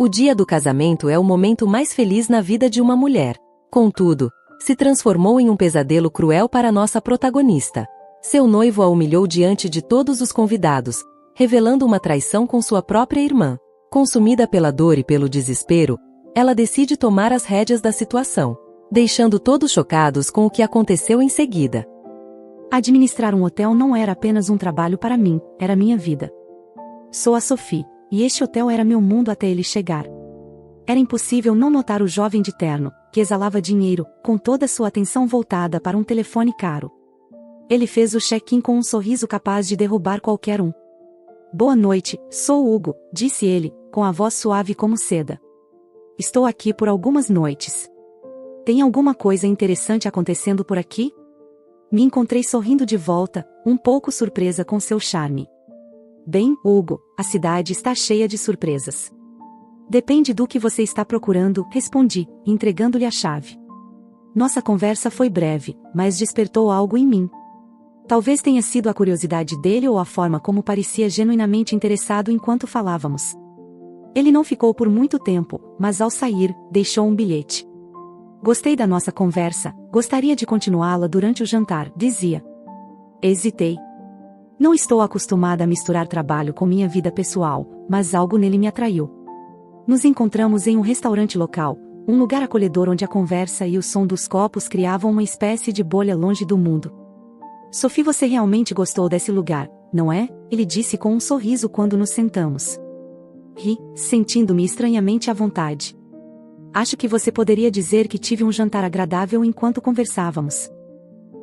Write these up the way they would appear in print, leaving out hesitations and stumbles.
O dia do casamento é o momento mais feliz na vida de uma mulher. Contudo, se transformou em um pesadelo cruel para nossa protagonista. Seu noivo a humilhou diante de todos os convidados, revelando uma traição com sua própria irmã. Consumida pela dor e pelo desespero, ela decide tomar as rédeas da situação, deixando todos chocados com o que aconteceu em seguida. Administrar um hotel não era apenas um trabalho para mim, era minha vida. Sou a Sophie, e este hotel era meu mundo até ele chegar. Era impossível não notar o jovem de terno, que exalava dinheiro, com toda sua atenção voltada para um telefone caro. Ele fez o check-in com um sorriso capaz de derrubar qualquer um. Boa noite, sou Hugo, disse ele, com a voz suave como seda. Estou aqui por algumas noites. Tem alguma coisa interessante acontecendo por aqui? Me encontrei sorrindo de volta, um pouco surpresa com seu charme. Bem, Hugo, a cidade está cheia de surpresas. Depende do que você está procurando, respondi, entregando-lhe a chave. Nossa conversa foi breve, mas despertou algo em mim. Talvez tenha sido a curiosidade dele ou a forma como parecia genuinamente interessado enquanto falávamos. Ele não ficou por muito tempo, mas ao sair, deixou um bilhete. Gostei da nossa conversa, gostaria de continuá-la durante o jantar, dizia. Hesitei. Não estou acostumada a misturar trabalho com minha vida pessoal, mas algo nele me atraiu. Nos encontramos em um restaurante local, um lugar acolhedor onde a conversa e o som dos copos criavam uma espécie de bolha longe do mundo. Sophie, você realmente gostou desse lugar, não é? Ele disse com um sorriso quando nos sentamos. Ri, sentindo-me estranhamente à vontade. Acho que você poderia dizer que tive um jantar agradável enquanto conversávamos.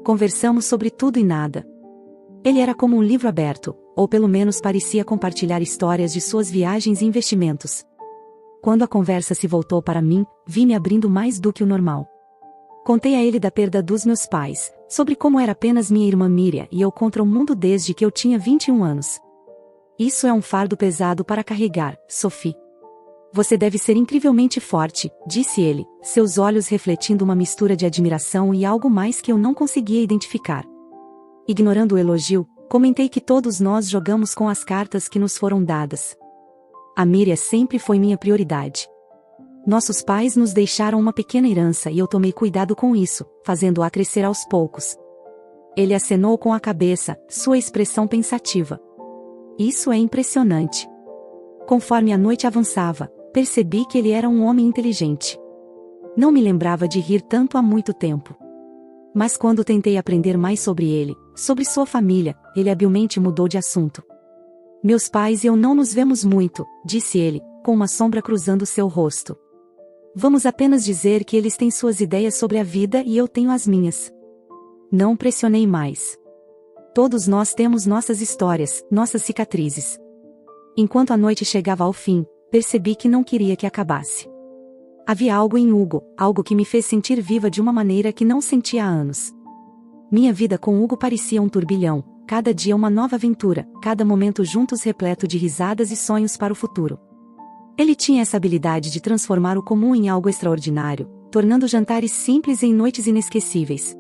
Conversamos sobre tudo e nada. Ele era como um livro aberto, ou pelo menos parecia compartilhar histórias de suas viagens e investimentos. Quando a conversa se voltou para mim, vi-me abrindo mais do que o normal. Contei a ele da perda dos meus pais, sobre como era apenas minha irmã Miriam e eu contra o mundo desde que eu tinha 21 anos. Isso é um fardo pesado para carregar, Sophie. Você deve ser incrivelmente forte, disse ele, seus olhos refletindo uma mistura de admiração e algo mais que eu não conseguia identificar. Ignorando o elogio, comentei que todos nós jogamos com as cartas que nos foram dadas. A Miriam sempre foi minha prioridade. Nossos pais nos deixaram uma pequena herança e eu tomei cuidado com isso, fazendo-a crescer aos poucos. Ele acenou com a cabeça, sua expressão pensativa. Isso é impressionante. Conforme a noite avançava, percebi que ele era um homem inteligente. Não me lembrava de rir tanto há muito tempo. Mas quando tentei aprender mais sobre ele, sobre sua família, ele habilmente mudou de assunto. Meus pais e eu não nos vemos muito, disse ele, com uma sombra cruzando seu rosto. Vamos apenas dizer que eles têm suas ideias sobre a vida e eu tenho as minhas. Não pressionei mais. Todos nós temos nossas histórias, nossas cicatrizes. Enquanto a noite chegava ao fim, percebi que não queria que acabasse. Havia algo em Hugo, algo que me fez sentir viva de uma maneira que não sentia há anos. Minha vida com Hugo parecia um turbilhão, cada dia uma nova aventura, cada momento juntos repleto de risadas e sonhos para o futuro. Ele tinha essa habilidade de transformar o comum em algo extraordinário, tornando jantares simples em noites inesquecíveis.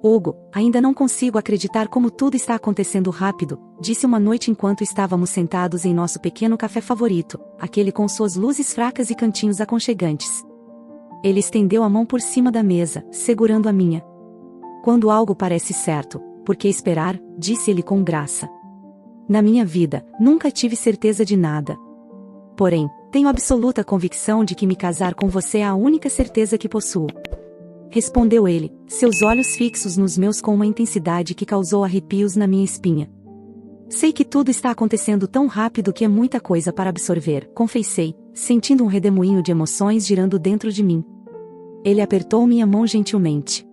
Hugo, ainda não consigo acreditar como tudo está acontecendo rápido, disse uma noite enquanto estávamos sentados em nosso pequeno café favorito, aquele com suas luzes fracas e cantinhos aconchegantes. Ele estendeu a mão por cima da mesa, segurando a minha. Quando algo parece certo, por que esperar? Disse ele com graça. Na minha vida, nunca tive certeza de nada. Porém, tenho absoluta convicção de que me casar com você é a única certeza que possuo. Respondeu ele, seus olhos fixos nos meus com uma intensidade que causou arrepios na minha espinha. Sei que tudo está acontecendo tão rápido que é muita coisa para absorver, confessei, sentindo um redemoinho de emoções girando dentro de mim. Ele apertou minha mão gentilmente.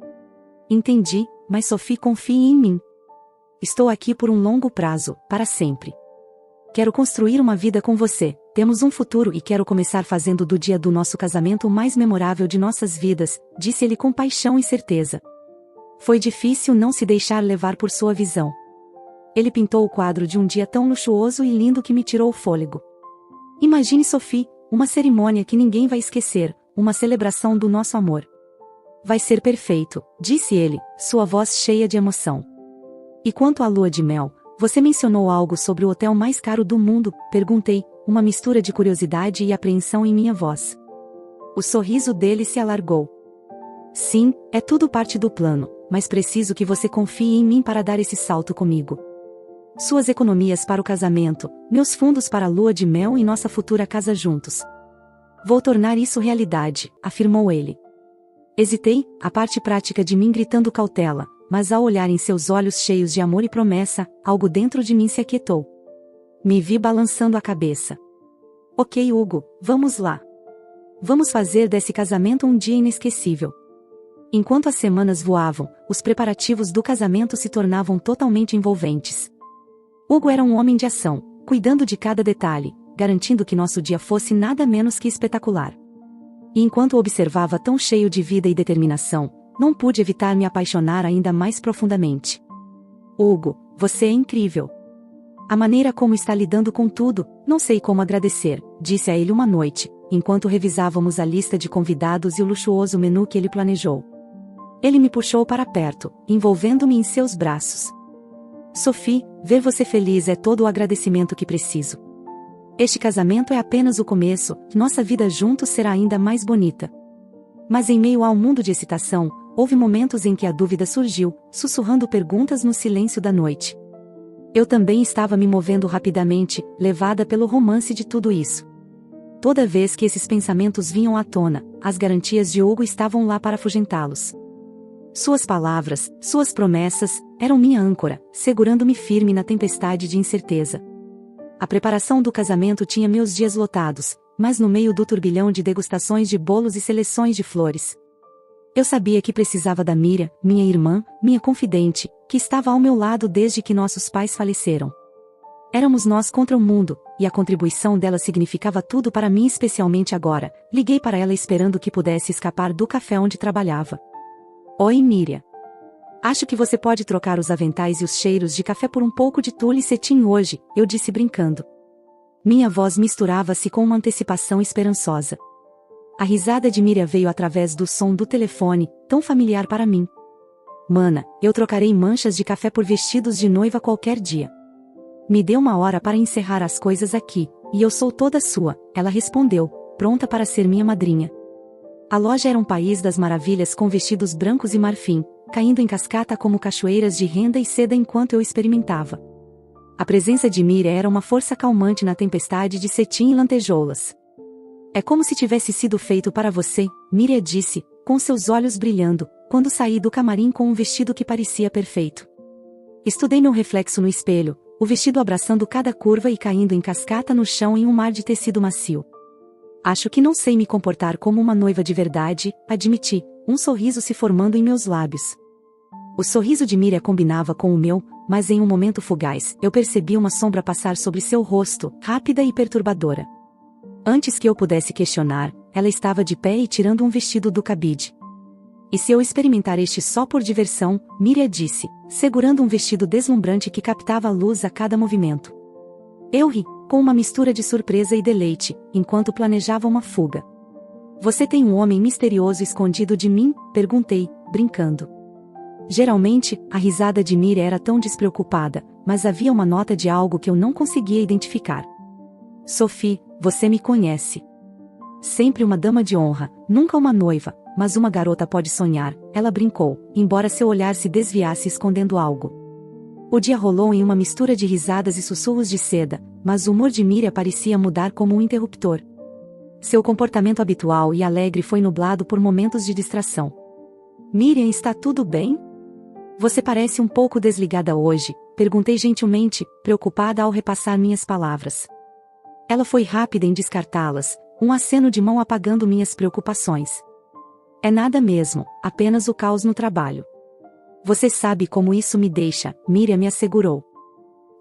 Entendi, mas Sophie, confie em mim. Estou aqui por um longo prazo, para sempre. Quero construir uma vida com você, temos um futuro e quero começar fazendo do dia do nosso casamento o mais memorável de nossas vidas, disse ele com paixão e certeza. Foi difícil não se deixar levar por sua visão. Ele pintou o quadro de um dia tão luxuoso e lindo que me tirou o fôlego. Imagine Sophie, uma cerimônia que ninguém vai esquecer, uma celebração do nosso amor. Vai ser perfeito, disse ele, sua voz cheia de emoção. E quanto à lua de mel, você mencionou algo sobre o hotel mais caro do mundo, perguntei, uma mistura de curiosidade e apreensão em minha voz. O sorriso dele se alargou. Sim, é tudo parte do plano, mas preciso que você confie em mim para dar esse salto comigo. Suas economias para o casamento, meus fundos para a lua de mel e nossa futura casa juntos. Vou tornar isso realidade, afirmou ele. Hesitei, a parte prática de mim gritando cautela, mas ao olhar em seus olhos cheios de amor e promessa, algo dentro de mim se aquietou. Me vi balançando a cabeça. Ok, Hugo, vamos lá. Vamos fazer desse casamento um dia inesquecível. Enquanto as semanas voavam, os preparativos do casamento se tornavam totalmente envolventes. Hugo era um homem de ação, cuidando de cada detalhe, garantindo que nosso dia fosse nada menos que espetacular. E enquanto o observava tão cheio de vida e determinação, não pude evitar me apaixonar ainda mais profundamente. Hugo, você é incrível. A maneira como está lidando com tudo, não sei como agradecer, disse a ele uma noite, enquanto revisávamos a lista de convidados e o luxuoso menu que ele planejou. Ele me puxou para perto, envolvendo-me em seus braços. Sophie, ver você feliz é todo o agradecimento que preciso. Este casamento é apenas o começo, nossa vida juntos será ainda mais bonita. Mas em meio ao mundo de excitação, houve momentos em que a dúvida surgiu, sussurrando perguntas no silêncio da noite. Eu também estava me movendo rapidamente, levada pelo romance de tudo isso. Toda vez que esses pensamentos vinham à tona, as garantias de Hugo estavam lá para afugentá-los. Suas palavras, suas promessas, eram minha âncora, segurando-me firme na tempestade de incerteza. A preparação do casamento tinha meus dias lotados, mas no meio do turbilhão de degustações de bolos e seleções de flores. Eu sabia que precisava da Miriam, minha irmã, minha confidente, que estava ao meu lado desde que nossos pais faleceram. Éramos nós contra o mundo, e a contribuição dela significava tudo para mim, especialmente agora. Liguei para ela esperando que pudesse escapar do café onde trabalhava. Oi, Miriam. Acho que você pode trocar os aventais e os cheiros de café por um pouco de tule e cetim hoje, eu disse brincando. Minha voz misturava-se com uma antecipação esperançosa. A risada de Miriam veio através do som do telefone, tão familiar para mim. Mana, eu trocarei manchas de café por vestidos de noiva qualquer dia. Me dê uma hora para encerrar as coisas aqui, e eu sou toda sua, ela respondeu, pronta para ser minha madrinha. A loja era um país das maravilhas com vestidos brancos e marfim, caindo em cascata como cachoeiras de renda e seda enquanto eu experimentava. A presença de Miriam era uma força calmante na tempestade de cetim e lantejoulas. É como se tivesse sido feito para você, Miriam disse, com seus olhos brilhando, quando saí do camarim com um vestido que parecia perfeito. Estudei meu reflexo no espelho, o vestido abraçando cada curva e caindo em cascata no chão em um mar de tecido macio. Acho que não sei me comportar como uma noiva de verdade, admiti, um sorriso se formando em meus lábios. O sorriso de Miriam combinava com o meu, mas em um momento fugaz, eu percebi uma sombra passar sobre seu rosto, rápida e perturbadora. Antes que eu pudesse questionar, ela estava de pé e tirando um vestido do cabide. E se eu experimentar este só por diversão, Miriam disse, segurando um vestido deslumbrante que captava a luz a cada movimento. Eu ri, com uma mistura de surpresa e deleite, enquanto planejava uma fuga. Você tem um homem misterioso escondido de mim? Perguntei, brincando. Geralmente, a risada de Miriam era tão despreocupada, mas havia uma nota de algo que eu não conseguia identificar. Sophie, você me conhece. Sempre uma dama de honra, nunca uma noiva, mas uma garota pode sonhar, ela brincou, embora seu olhar se desviasse escondendo algo. O dia rolou em uma mistura de risadas e sussurros de seda, mas o humor de Miriam parecia mudar como um interruptor. Seu comportamento habitual e alegre foi nublado por momentos de distração. Miriam, está tudo bem? Você parece um pouco desligada hoje, perguntei gentilmente, preocupada ao repassar minhas palavras. Ela foi rápida em descartá-las, um aceno de mão apagando minhas preocupações. É nada mesmo, apenas o caos no trabalho. Você sabe como isso me deixa, Miriam me assegurou.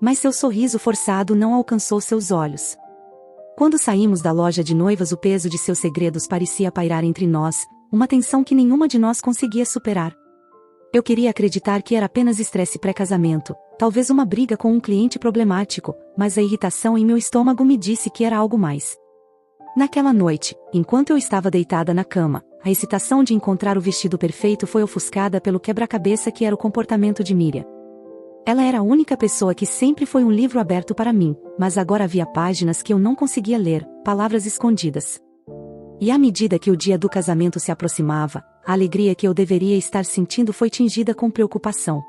Mas seu sorriso forçado não alcançou seus olhos. Quando saímos da loja de noivas, o peso de seus segredos parecia pairar entre nós, uma tensão que nenhuma de nós conseguia superar. Eu queria acreditar que era apenas estresse pré-casamento, talvez uma briga com um cliente problemático, mas a irritação em meu estômago me disse que era algo mais. Naquela noite, enquanto eu estava deitada na cama, a excitação de encontrar o vestido perfeito foi ofuscada pelo quebra-cabeça que era o comportamento de Miriam. Ela era a única pessoa que sempre foi um livro aberto para mim, mas agora havia páginas que eu não conseguia ler, palavras escondidas. E à medida que o dia do casamento se aproximava, a alegria que eu deveria estar sentindo foi tingida com preocupação.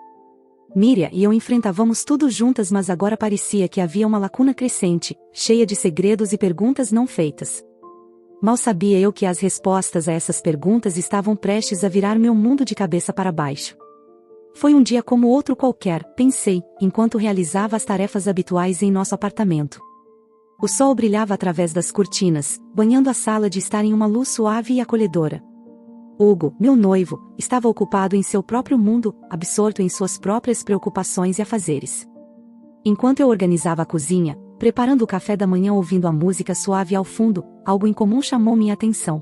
Miriam e eu enfrentávamos tudo juntas, mas agora parecia que havia uma lacuna crescente, cheia de segredos e perguntas não feitas. Mal sabia eu que as respostas a essas perguntas estavam prestes a virar meu mundo de cabeça para baixo. Foi um dia como outro qualquer, pensei, enquanto realizava as tarefas habituais em nosso apartamento. O sol brilhava através das cortinas, banhando a sala de estar em uma luz suave e acolhedora. Hugo, meu noivo, estava ocupado em seu próprio mundo, absorto em suas próprias preocupações e afazeres. Enquanto eu organizava a cozinha, preparando o café da manhã ouvindo a música suave ao fundo, algo incomum chamou minha atenção.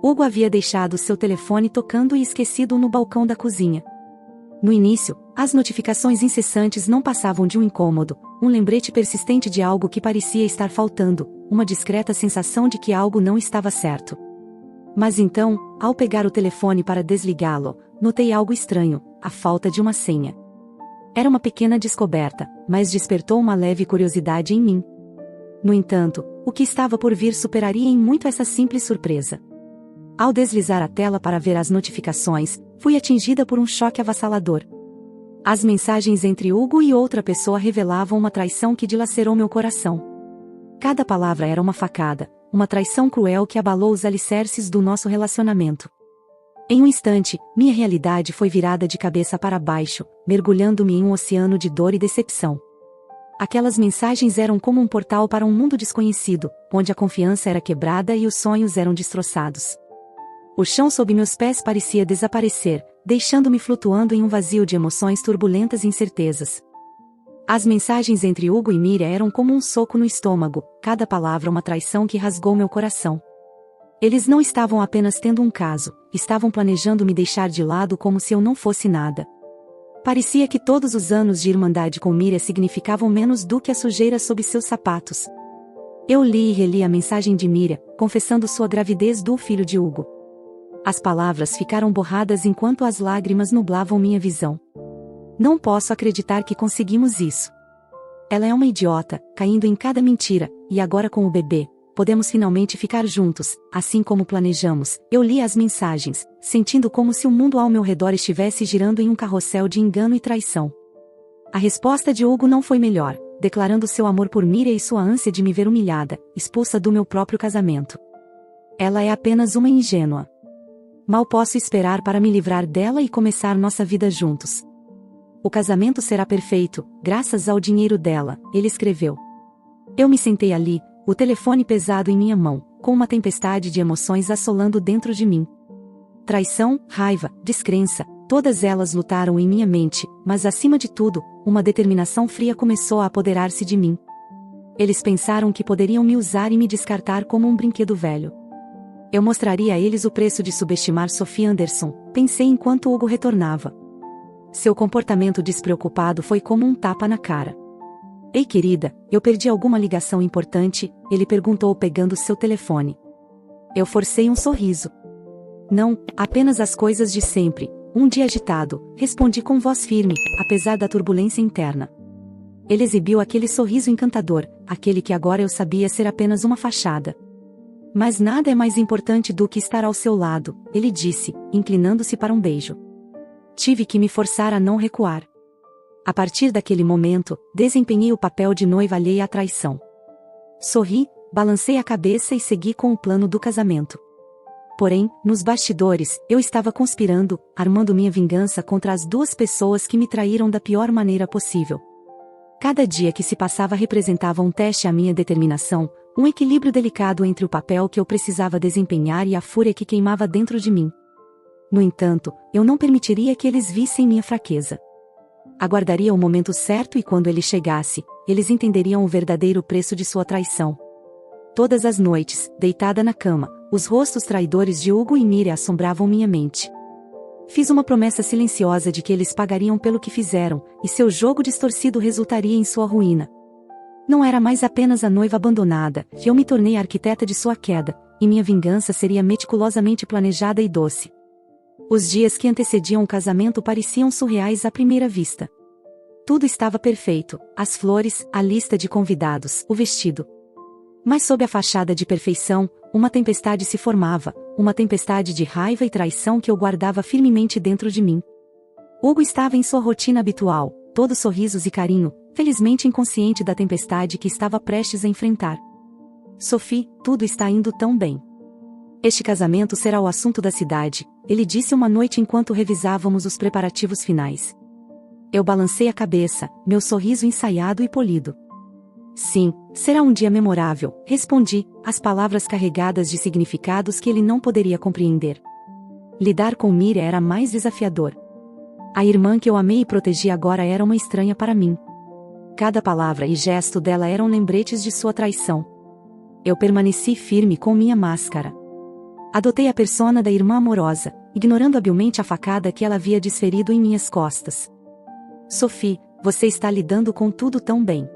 Hugo havia deixado seu telefone tocando e esquecido-o no balcão da cozinha. No início, as notificações incessantes não passavam de um incômodo, um lembrete persistente de algo que parecia estar faltando, uma discreta sensação de que algo não estava certo. Mas então, ao pegar o telefone para desligá-lo, notei algo estranho, a falta de uma senha. Era uma pequena descoberta, mas despertou uma leve curiosidade em mim. No entanto, o que estava por vir superaria em muito essa simples surpresa. Ao deslizar a tela para ver as notificações, fui atingida por um choque avassalador. As mensagens entre Hugo e outra pessoa revelavam uma traição que dilacerou meu coração. Cada palavra era uma facada, uma traição cruel que abalou os alicerces do nosso relacionamento. Em um instante, minha realidade foi virada de cabeça para baixo, mergulhando-me em um oceano de dor e decepção. Aquelas mensagens eram como um portal para um mundo desconhecido, onde a confiança era quebrada e os sonhos eram destroçados. O chão sob meus pés parecia desaparecer, deixando-me flutuando em um vazio de emoções turbulentas e incertezas. As mensagens entre Hugo e Miriam eram como um soco no estômago, cada palavra uma traição que rasgou meu coração. Eles não estavam apenas tendo um caso, estavam planejando me deixar de lado como se eu não fosse nada. Parecia que todos os anos de irmandade com Miriam significavam menos do que a sujeira sob seus sapatos. Eu li e reli a mensagem de Miriam, confessando sua gravidez do filho de Hugo. As palavras ficaram borradas enquanto as lágrimas nublavam minha visão. Não posso acreditar que conseguimos isso. Ela é uma idiota, caindo em cada mentira, e agora com o bebê, podemos finalmente ficar juntos, assim como planejamos. Eu li as mensagens, sentindo como se o mundo ao meu redor estivesse girando em um carrossel de engano e traição. A resposta de Hugo não foi melhor, declarando seu amor por Miriam e sua ânsia de me ver humilhada, expulsa do meu próprio casamento. Ela é apenas uma ingênua. Mal posso esperar para me livrar dela e começar nossa vida juntos. O casamento será perfeito, graças ao dinheiro dela, ele escreveu. Eu me sentei ali, o telefone pesado em minha mão, com uma tempestade de emoções assolando dentro de mim. Traição, raiva, descrença, todas elas lutaram em minha mente, mas acima de tudo, uma determinação fria começou a apoderar-se de mim. Eles pensaram que poderiam me usar e me descartar como um brinquedo velho. Eu mostraria a eles o preço de subestimar Sophie Anderson, pensei enquanto Hugo retornava. Seu comportamento despreocupado foi como um tapa na cara. Ei querida, eu perdi alguma ligação importante? Ele perguntou pegando seu telefone. Eu forcei um sorriso. Não, apenas as coisas de sempre, um dia agitado, respondi com voz firme, apesar da turbulência interna. Ele exibiu aquele sorriso encantador, aquele que agora eu sabia ser apenas uma fachada. Mas nada é mais importante do que estar ao seu lado, ele disse, inclinando-se para um beijo. Tive que me forçar a não recuar. A partir daquele momento, desempenhei o papel de noiva alheia à traição. Sorri, balancei a cabeça e segui com o plano do casamento. Porém, nos bastidores, eu estava conspirando, armando minha vingança contra as duas pessoas que me traíram da pior maneira possível. Cada dia que se passava representava um teste à minha determinação, um equilíbrio delicado entre o papel que eu precisava desempenhar e a fúria que queimava dentro de mim. No entanto, eu não permitiria que eles vissem minha fraqueza. Aguardaria o momento certo e quando ele chegasse, eles entenderiam o verdadeiro preço de sua traição. Todas as noites, deitada na cama, os rostos traidores de Hugo e Miriam assombravam minha mente. Fiz uma promessa silenciosa de que eles pagariam pelo que fizeram, e seu jogo distorcido resultaria em sua ruína. Não era mais apenas a noiva abandonada, eu me tornei a arquiteta de sua queda, e minha vingança seria meticulosamente planejada e doce. Os dias que antecediam o casamento pareciam surreais à primeira vista. Tudo estava perfeito, as flores, a lista de convidados, o vestido. Mas sob a fachada de perfeição, uma tempestade se formava, uma tempestade de raiva e traição que eu guardava firmemente dentro de mim. Hugo estava em sua rotina habitual, todo sorrisos e carinho, felizmente inconsciente da tempestade que estava prestes a enfrentar. Sophie, tudo está indo tão bem. Este casamento será o assunto da cidade, ele disse uma noite enquanto revisávamos os preparativos finais. Eu balancei a cabeça, meu sorriso ensaiado e polido. Sim, será um dia memorável, respondi, as palavras carregadas de significados que ele não poderia compreender. Lidar com Miriam era mais desafiador. A irmã que eu amei e protegi agora era uma estranha para mim. Cada palavra e gesto dela eram lembretes de sua traição. Eu permaneci firme com minha máscara. Adotei a persona da irmã amorosa, ignorando habilmente a facada que ela havia desferido em minhas costas. Sophie, você está lidando com tudo tão bem.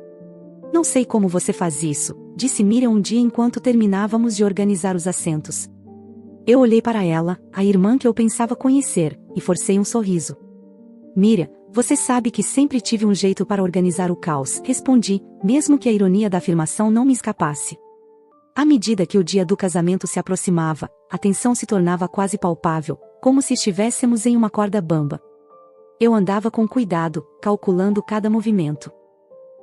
Não sei como você faz isso, disse Miriam um dia enquanto terminávamos de organizar os assentos. Eu olhei para ela, a irmã que eu pensava conhecer, e forcei um sorriso. Miriam, você sabe que sempre tive um jeito para organizar o caos, respondi, mesmo que a ironia da afirmação não me escapasse. À medida que o dia do casamento se aproximava, a tensão se tornava quase palpável, como se estivéssemos em uma corda bamba. Eu andava com cuidado, calculando cada movimento.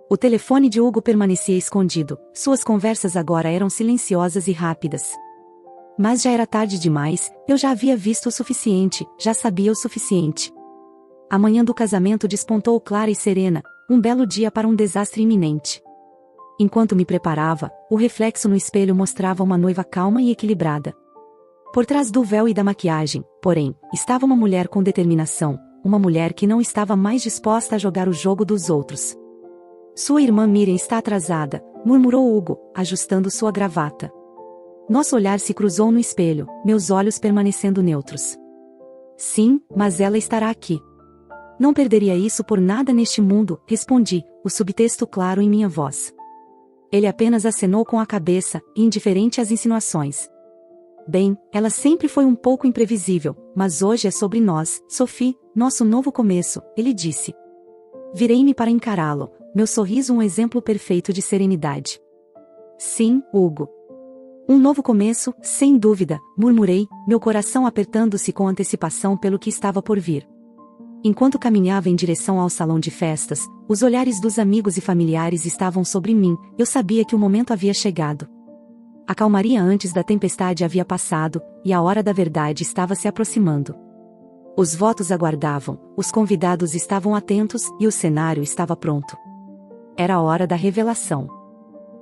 O telefone de Hugo permanecia escondido, suas conversas agora eram silenciosas e rápidas. Mas já era tarde demais, eu já havia visto o suficiente, já sabia o suficiente. A manhã do casamento despontou clara e serena, um belo dia para um desastre iminente. Enquanto me preparava, o reflexo no espelho mostrava uma noiva calma e equilibrada. Por trás do véu e da maquiagem, porém, estava uma mulher com determinação, uma mulher que não estava mais disposta a jogar o jogo dos outros. Sua irmã Miriam está atrasada, murmurou Hugo, ajustando sua gravata. Nosso olhar se cruzou no espelho, meus olhos permanecendo neutros. Sim, mas ela estará aqui. Não perderia isso por nada neste mundo, respondi, o subtexto claro em minha voz. Ele apenas acenou com a cabeça, indiferente às insinuações. Bem, ela sempre foi um pouco imprevisível, mas hoje é sobre nós, Sophie, nosso novo começo, ele disse. Virei-me para encará-lo, meu sorriso um exemplo perfeito de serenidade. Sim, Hugo. Um novo começo, sem dúvida, murmurei, meu coração apertando-se com antecipação pelo que estava por vir. Enquanto caminhava em direção ao salão de festas, os olhares dos amigos e familiares estavam sobre mim, eu sabia que o momento havia chegado. A calmaria antes da tempestade havia passado, e a hora da verdade estava se aproximando. Os votos aguardavam, os convidados estavam atentos e o cenário estava pronto. Era a hora da revelação.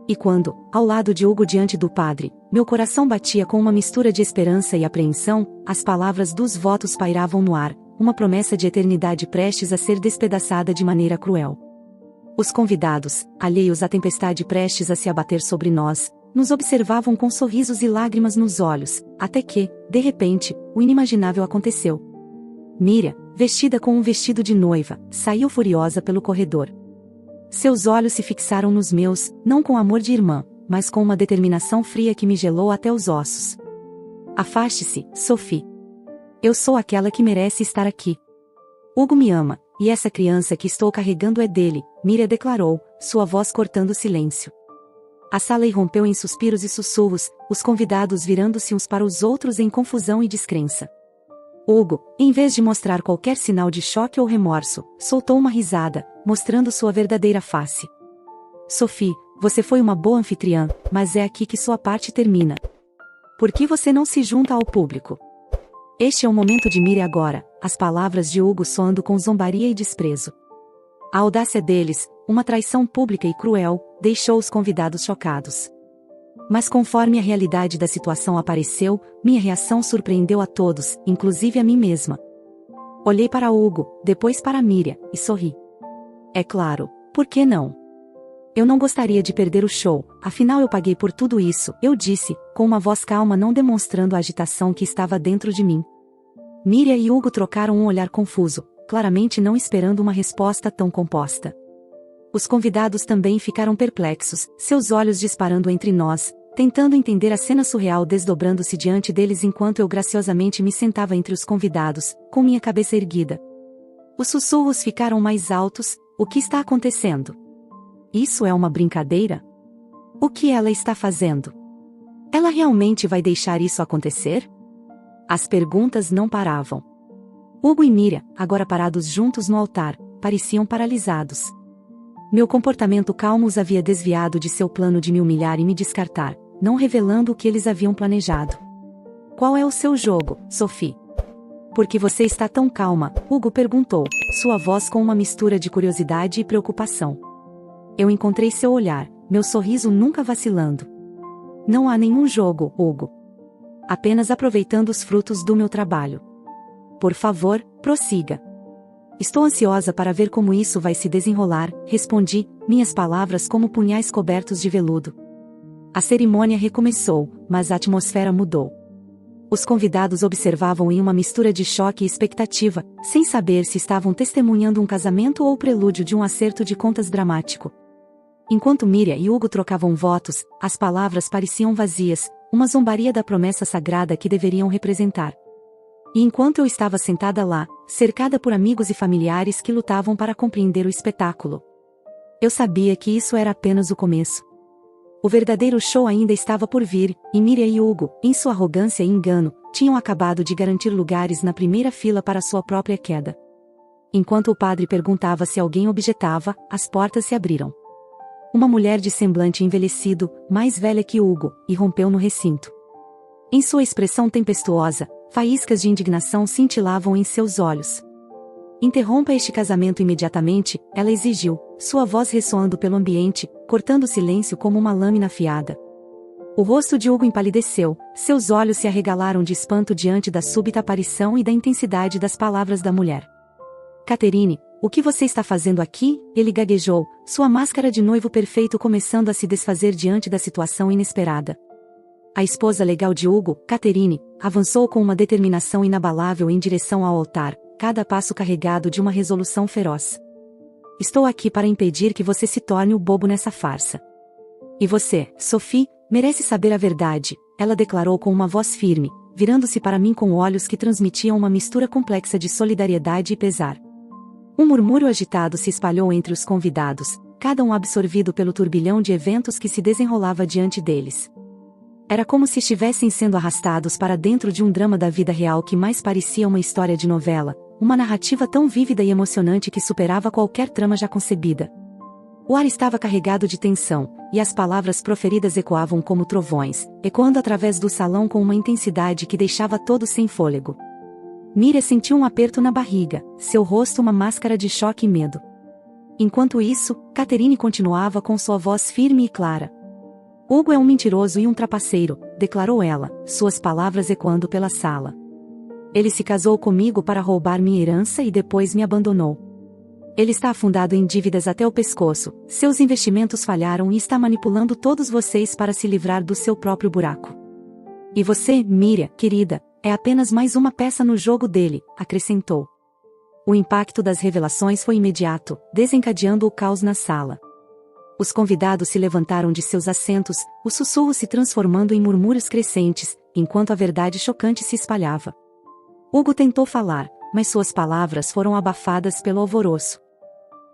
E quando, ao lado de Hugo diante do padre, meu coração batia com uma mistura de esperança e apreensão, as palavras dos votos pairavam no ar, uma promessa de eternidade prestes a ser despedaçada de maneira cruel. Os convidados, alheios à tempestade prestes a se abater sobre nós, nos observavam com sorrisos e lágrimas nos olhos, até que, de repente, o inimaginável aconteceu. Miriam, vestida com um vestido de noiva, saiu furiosa pelo corredor. Seus olhos se fixaram nos meus, não com amor de irmã, mas com uma determinação fria que me gelou até os ossos. Afaste-se, Sophie. Eu sou aquela que merece estar aqui. Hugo me ama, e essa criança que estou carregando é dele, Miriam declarou, sua voz cortando o silêncio. A sala irrompeu em suspiros e sussurros, os convidados virando-se uns para os outros em confusão e descrença. Hugo, em vez de mostrar qualquer sinal de choque ou remorso, soltou uma risada, mostrando sua verdadeira face. Sophie, você foi uma boa anfitriã, mas é aqui que sua parte termina. Por que você não se junta ao público? Este é o momento de Miriam agora, as palavras de Hugo soando com zombaria e desprezo. A audácia deles, uma traição pública e cruel, deixou os convidados chocados. Mas conforme a realidade da situação apareceu, minha reação surpreendeu a todos, inclusive a mim mesma. Olhei para Hugo, depois para Miriam, e sorri. É claro, por que não? Eu não gostaria de perder o show, afinal eu paguei por tudo isso, eu disse, com uma voz calma não demonstrando a agitação que estava dentro de mim. Miriam e Hugo trocaram um olhar confuso, claramente não esperando uma resposta tão composta. Os convidados também ficaram perplexos, seus olhos disparando entre nós, tentando entender a cena surreal desdobrando-se diante deles enquanto eu graciosamente me sentava entre os convidados, com minha cabeça erguida. Os sussurros ficaram mais altos, O que está acontecendo? Isso é uma brincadeira? O que ela está fazendo? Ela realmente vai deixar isso acontecer? As perguntas não paravam. Hugo e Miriam, agora parados juntos no altar, pareciam paralisados. Meu comportamento calmo os havia desviado de seu plano de me humilhar e me descartar, não revelando o que eles haviam planejado. Qual é o seu jogo, Sophie? Por que você está tão calma? Hugo perguntou, sua voz com uma mistura de curiosidade e preocupação. Eu encontrei seu olhar, meu sorriso nunca vacilando. Não há nenhum jogo, Hugo. Apenas aproveitando os frutos do meu trabalho. Por favor, prossiga. Estou ansiosa para ver como isso vai se desenrolar, respondi, minhas palavras como punhais cobertos de veludo. A cerimônia recomeçou, mas a atmosfera mudou. Os convidados observavam em uma mistura de choque e expectativa, sem saber se estavam testemunhando um casamento ou o prelúdio de um acerto de contas dramático. Enquanto Miriam e Hugo trocavam votos, as palavras pareciam vazias, uma zombaria da promessa sagrada que deveriam representar. E enquanto eu estava sentada lá, cercada por amigos e familiares que lutavam para compreender o espetáculo, eu sabia que isso era apenas o começo. O verdadeiro show ainda estava por vir, e Miriam e Hugo, em sua arrogância e engano, tinham acabado de garantir lugares na primeira fila para sua própria queda. Enquanto o padre perguntava se alguém objetava, as portas se abriram. Uma mulher de semblante envelhecido, mais velha que Hugo, irrompeu no recinto. Em sua expressão tempestuosa, faíscas de indignação cintilavam em seus olhos. Interrompa este casamento imediatamente, ela exigiu, sua voz ressoando pelo ambiente, cortando o silêncio como uma lâmina afiada. O rosto de Hugo empalideceu, seus olhos se arregalaram de espanto diante da súbita aparição e da intensidade das palavras da mulher. Catherine, o que você está fazendo aqui? Ele gaguejou, sua máscara de noivo perfeito começando a se desfazer diante da situação inesperada. A esposa legal de Hugo, Catherine, avançou com uma determinação inabalável em direção ao altar, cada passo carregado de uma resolução feroz. Estou aqui para impedir que você se torne o bobo nessa farsa. E você, Sophie, merece saber a verdade, ela declarou com uma voz firme, virando-se para mim com olhos que transmitiam uma mistura complexa de solidariedade e pesar. Um murmúrio agitado se espalhou entre os convidados, cada um absorvido pelo turbilhão de eventos que se desenrolava diante deles. Era como se estivessem sendo arrastados para dentro de um drama da vida real que mais parecia uma história de novela, uma narrativa tão vívida e emocionante que superava qualquer trama já concebida. O ar estava carregado de tensão, e as palavras proferidas ecoavam como trovões, ecoando através do salão com uma intensidade que deixava todos sem fôlego. Miriam sentiu um aperto na barriga, seu rosto uma máscara de choque e medo. Enquanto isso, Catherine continuava com sua voz firme e clara. Hugo é um mentiroso e um trapaceiro, declarou ela, suas palavras ecoando pela sala. Ele se casou comigo para roubar minha herança e depois me abandonou. Ele está afundado em dívidas até o pescoço, seus investimentos falharam e está manipulando todos vocês para se livrar do seu próprio buraco. E você, Miriam, querida, é apenas mais uma peça no jogo dele, acrescentou. O impacto das revelações foi imediato, desencadeando o caos na sala. Os convidados se levantaram de seus assentos, o sussurro se transformando em murmúrios crescentes, enquanto a verdade chocante se espalhava. Hugo tentou falar, mas suas palavras foram abafadas pelo alvoroço.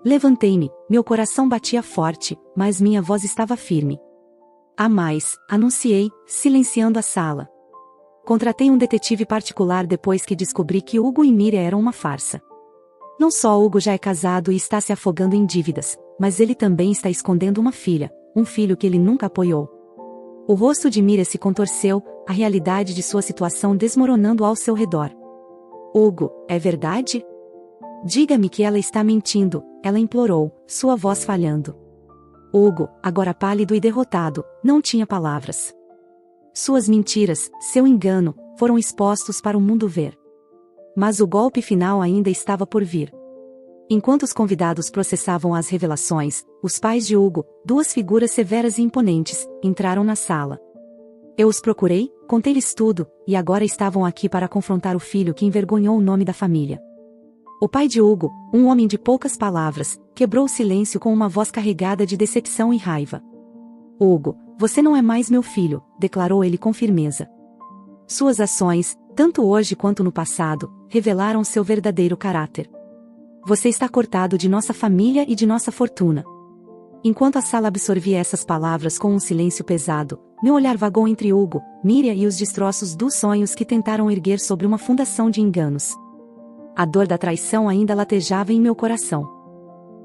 Levantei-me, meu coração batia forte, mas minha voz estava firme. Há mais, anunciei, silenciando a sala. Contratei um detetive particular depois que descobri que Hugo e Miriam eram uma farsa. Não só Hugo já é casado e está se afogando em dívidas, mas ele também está escondendo uma filha, um filho que ele nunca apoiou. O rosto de Miriam se contorceu, a realidade de sua situação desmoronando ao seu redor. Hugo, é verdade? Diga-me que ela está mentindo, ela implorou, sua voz falhando. Hugo, agora pálido e derrotado, não tinha palavras. Suas mentiras, seu engano, foram expostos para o mundo ver. Mas o golpe final ainda estava por vir. Enquanto os convidados processavam as revelações, os pais de Hugo, duas figuras severas e imponentes, entraram na sala. Eu os procurei, contei-lhes tudo, e agora estavam aqui para confrontar o filho que envergonhou o nome da família. O pai de Hugo, um homem de poucas palavras, quebrou o silêncio com uma voz carregada de decepção e raiva. Hugo, você não é mais meu filho, declarou ele com firmeza. Suas ações, tanto hoje quanto no passado, revelaram seu verdadeiro caráter. Você está cortado de nossa família e de nossa fortuna. Enquanto a sala absorvia essas palavras com um silêncio pesado, meu olhar vagou entre Hugo, Miriam e os destroços dos sonhos que tentaram erguer sobre uma fundação de enganos. A dor da traição ainda latejava em meu coração.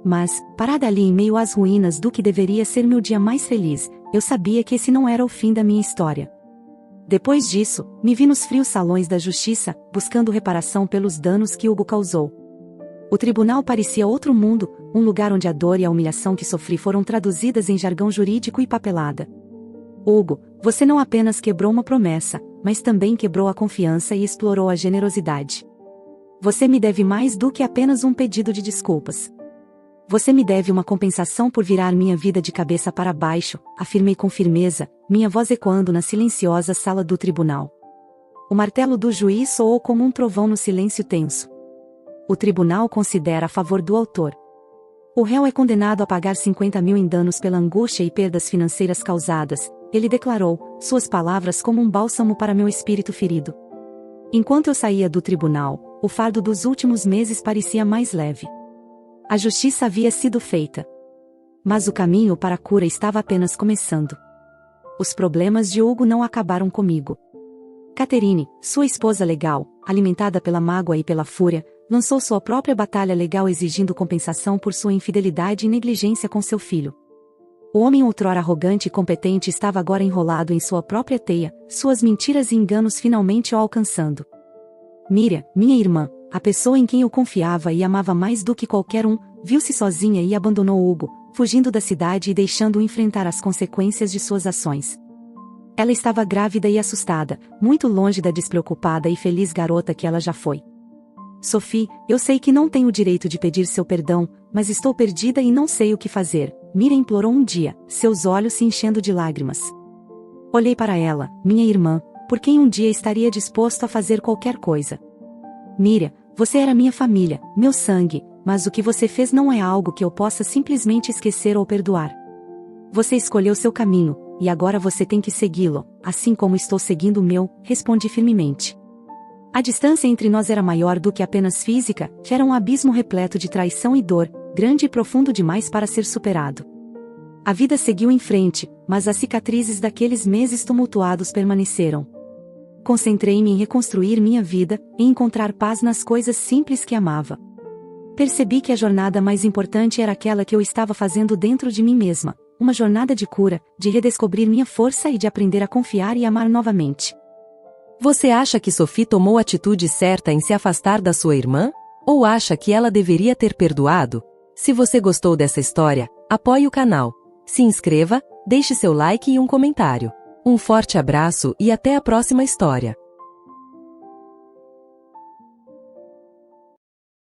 Mas, parada ali em meio às ruínas do que deveria ser meu dia mais feliz, eu sabia que esse não era o fim da minha história. Depois disso, me vi nos frios salões da justiça, buscando reparação pelos danos que Hugo causou. O tribunal parecia outro mundo, um lugar onde a dor e a humilhação que sofri foram traduzidas em jargão jurídico e papelada. Hugo, você não apenas quebrou uma promessa, mas também quebrou a confiança e explorou a generosidade. Você me deve mais do que apenas um pedido de desculpas. Você me deve uma compensação por virar minha vida de cabeça para baixo, afirmei com firmeza, minha voz ecoando na silenciosa sala do tribunal. O martelo do juiz soou como um trovão no silêncio tenso. O tribunal considera a favor do autor. O réu é condenado a pagar 50 mil em danos pela angústia e perdas financeiras causadas, ele declarou, suas palavras como um bálsamo para meu espírito ferido. Enquanto eu saía do tribunal, o fardo dos últimos meses parecia mais leve. A justiça havia sido feita. Mas o caminho para a cura estava apenas começando. Os problemas de Hugo não acabaram comigo. Catherine, sua esposa legal, alimentada pela mágoa e pela fúria, lançou sua própria batalha legal exigindo compensação por sua infidelidade e negligência com seu filho. O homem outrora arrogante e competente estava agora enrolado em sua própria teia, suas mentiras e enganos finalmente o alcançando. Miriam, minha irmã, a pessoa em quem eu confiava e amava mais do que qualquer um, viu-se sozinha e abandonou Hugo, fugindo da cidade e deixando-o enfrentar as consequências de suas ações. Ela estava grávida e assustada, muito longe da despreocupada e feliz garota que ela já foi. Sophie, eu sei que não tenho o direito de pedir seu perdão, mas estou perdida e não sei o que fazer, Miriam implorou um dia, seus olhos se enchendo de lágrimas. Olhei para ela, minha irmã, por quem um dia estaria disposto a fazer qualquer coisa. Miriam, você era minha família, meu sangue, mas o que você fez não é algo que eu possa simplesmente esquecer ou perdoar. Você escolheu seu caminho, e agora você tem que segui-lo, assim como estou seguindo o meu, respondi firmemente. A distância entre nós era maior do que apenas física, era um abismo repleto de traição e dor, grande e profundo demais para ser superado. A vida seguiu em frente, mas as cicatrizes daqueles meses tumultuados permaneceram. Concentrei-me em reconstruir minha vida, em encontrar paz nas coisas simples que amava. Percebi que a jornada mais importante era aquela que eu estava fazendo dentro de mim mesma, uma jornada de cura, de redescobrir minha força e de aprender a confiar e amar novamente. Você acha que Sophie tomou a atitude certa em se afastar da sua irmã? Ou acha que ela deveria ter perdoado? Se você gostou dessa história, apoie o canal, se inscreva, deixe seu like e um comentário. Um forte abraço e até a próxima história.